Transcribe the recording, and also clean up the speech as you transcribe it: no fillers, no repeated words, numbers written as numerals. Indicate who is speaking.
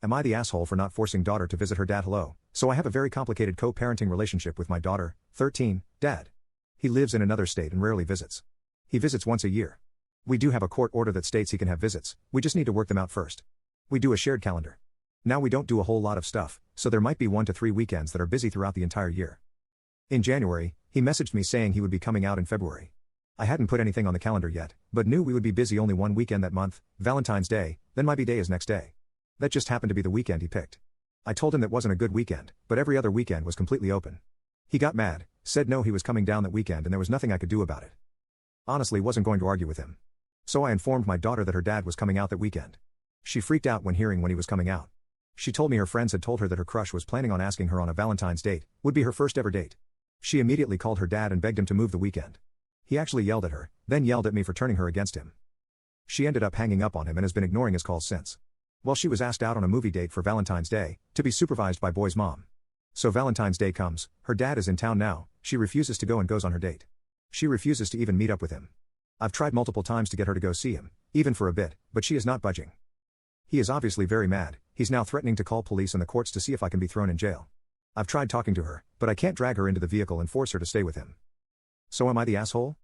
Speaker 1: Am I the asshole for not forcing daughter to visit her dad? Hello. So I have a very complicated co-parenting relationship with my daughter, 13, dad. He lives in another state and rarely visits. He visits once a year. We do have a court order that states he can have visits, we just need to work them out first. We do a shared calendar. Now we don't do a whole lot of stuff, so there might be 1 to 3 weekends that are busy throughout the entire year. In January, he messaged me saying he would be coming out in February. I hadn't put anything on the calendar yet, but knew we would be busy only one weekend that month, Valentine's Day, then my B-Day is next day. That just happened to be the weekend he picked. I told him that wasn't a good weekend, but every other weekend was completely open. He got mad, said no, he was coming down that weekend and there was nothing I could do about it. Honestly, wasn't going to argue with him. So I informed my daughter that her dad was coming out that weekend. She freaked out when hearing when he was coming out. She told me her friends had told her that her crush was planning on asking her on a Valentine's date, would be her first ever date. She immediately called her dad and begged him to move the weekend. He actually yelled at her, then yelled at me for turning her against him. She ended up hanging up on him and has been ignoring his calls since. Well, she was asked out on a movie date for Valentine's Day, to be supervised by boy's mom. So Valentine's Day comes, her dad is in town now, she refuses to go and goes on her date. She refuses to even meet up with him. I've tried multiple times to get her to go see him, even for a bit, but she is not budging. He is obviously very mad, he's now threatening to call police and the courts to see if I can be thrown in jail. I've tried talking to her, but I can't drag her into the vehicle and force her to stay with him. So am I the asshole?